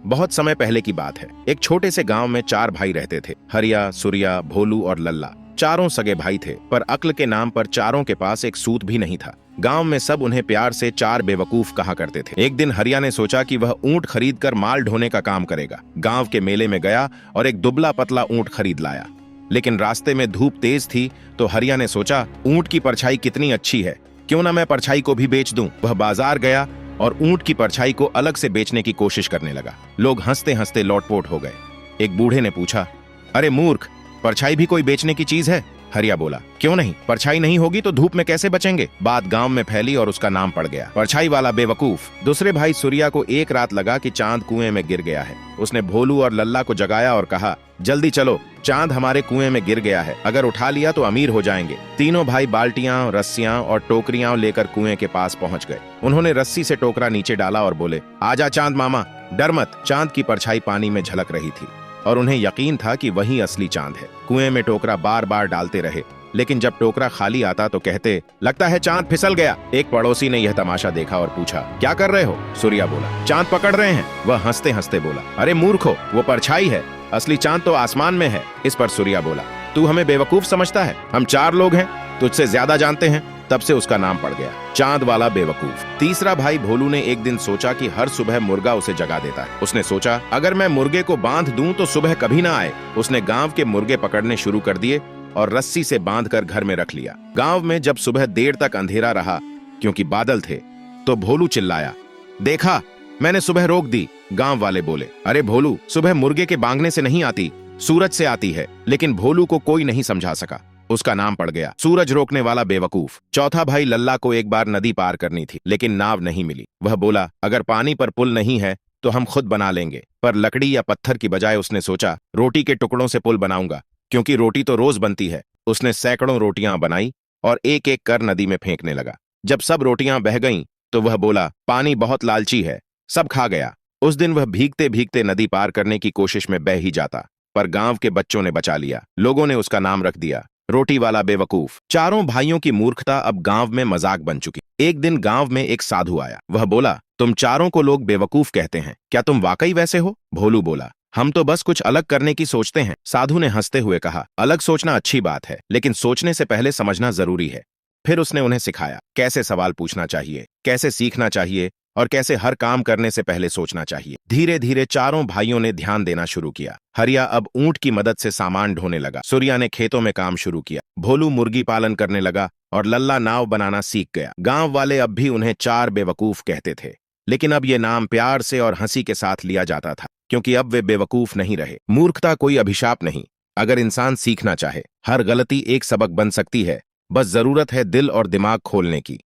बहुत समय पहले की बात है। एक छोटे से गांव में चार भाई रहते थे। हरिया, सूर्या, भोलू और लल्ला। चारों सगे भाई थे, पर अक्ल के नाम पर चारों के पास एक सूत भी नहीं था। गांव में सब उन्हें प्यार से चार बेवकूफ कहा करते थे। एक दिन हरिया ने सोचा कि वह ऊंट खरीद कर माल ढोने का काम करेगा। गांव के मेले में गया और एक दुबला पतला ऊंट खरीद लाया। लेकिन रास्ते में धूप तेज थी, तो हरिया ने सोचा, ऊंट की परछाई कितनी अच्छी है, क्यों ना मैं परछाई को भी बेच दूं। वह बाजार गया और ऊंट की परछाई को अलग से बेचने की कोशिश करने लगा। लोग हंसते हंसते लौटपोट हो गए। एक बूढ़े ने पूछा, अरे मूर्ख, परछाई भी कोई बेचने की चीज है? हरिया बोला, क्यों नहीं, परछाई नहीं होगी तो धूप में कैसे बचेंगे। बात गांव में फैली और उसका नाम पड़ गया, परछाई वाला बेवकूफ। दूसरे भाई सूर्या को एक रात लगा कि चांद कुएं में गिर गया है। उसने भोलू और लल्ला को जगाया और कहा, जल्दी चलो, चांद हमारे कुएं में गिर गया है, अगर उठा लिया तो अमीर हो जाएंगे। तीनों भाई बाल्टियां, रस्सियां और टोकरियां लेकर कुएं के पास पहुंच गए। उन्होंने रस्सी से टोकरा नीचे डाला और बोले, आजा चांद मामा, डर मत। चांद की परछाई पानी में झलक रही थी और उन्हें यकीन था कि वही असली चांद है। कुएं में टोकरा बार बार डालते रहे, लेकिन जब टोकरा खाली आता तो कहते, लगता है चांद फिसल गया। एक पड़ोसी ने यह तमाशा देखा और पूछा, क्या कर रहे हो? सूर्या बोला, चांद पकड़ रहे हैं। वह हंसते हंसते बोला, अरे मूर्खो, वो परछाई है, असली चांद तो आसमान में है। इस पर सूर्या बोला, तू हमें बेवकूफ समझता है? हम चार लोग हैं, तुझसे ज्यादा जानते हैं। तब से उसका नाम पड़ गया, चांद वाला बेवकूफ। तीसरा भाई भोलू ने एक दिन सोचा कि हर सुबह मुर्गा उसे जगा देता है। उसने सोचा, अगर मैं मुर्गे को बांध दूं तो सुबह कभी ना आए। उसने गांव के मुर्गे पकड़ने शुरू कर दिए और रस्सी से बांधकर घर में रख लिया। गांव में जब सुबह देर तक अंधेरा रहा, क्योंकि बादल थे, तो भोलू चिल्लाया, देखा, मैंने सुबह रोक दी। गांव वाले बोले, अरे भोलू, सुबह मुर्गे के बांगने से नहीं आती, सूरज से आती है। लेकिन भोलू को कोई नहीं समझा सका। उसका नाम पड़ गया, सूरज रोकने वाला बेवकूफ। चौथा भाई लल्ला को एक बार नदी पार करनी थी, लेकिन नाव नहीं मिली। वह बोला, अगर पानी पर पुल नहीं है तो हम खुद बना लेंगे। पर लकड़ी या पत्थर की बजाय उसने सोचा, रोटी के टुकड़ों से पुल बनाऊंगा, क्योंकि रोटी तो रोज बनती है। उसने सैकड़ों रोटियां बनाई और एक एक कर नदी में फेंकने लगा। जब सब रोटियां बह गईं, तो वह बोला, पानी बहुत लालची है, सब खा गया। उस दिन वह भीगते भीगते नदी पार करने की कोशिश में बह ही जाता, पर गांव के बच्चों ने बचा लिया। लोगों ने उसका नाम रख दिया, रोटी वाला बेवकूफ। चारों भाइयों की मूर्खता अब गांव में मजाक बन चुकी। एक दिन गांव में एक साधु आया। वह बोला, तुम चारों को लोग बेवकूफ कहते हैं, क्या तुम वाकई वैसे हो? भोलू बोला, हम तो बस कुछ अलग करने की सोचते हैं। साधु ने हंसते हुए कहा, अलग सोचना अच्छी बात है, लेकिन सोचने से पहले समझना जरूरी है। फिर उसने उन्हें सिखाया कैसे सवाल पूछना चाहिए, कैसे सीखना चाहिए और कैसे हर काम करने से पहले सोचना चाहिए। धीरे धीरे चारों भाइयों ने ध्यान देना शुरू किया। हरिया अब ऊंट की मदद से सामान ढोने लगा। सूर्या ने खेतों में काम शुरू किया। भोलू मुर्गी पालन करने लगा और लल्ला नाव बनाना सीख गया। गांव वाले अब भी उन्हें चार बेवकूफ कहते थे, लेकिन अब ये नाम प्यार से और हंसी के साथ लिया जाता था, क्योंकि अब वे बेवकूफ नहीं रहे। मूर्खता कोई अभिशाप नहीं। अगर इंसान सीखना चाहे, हर गलती एक सबक बन सकती है। बस जरूरत है दिल और दिमाग खोलने की।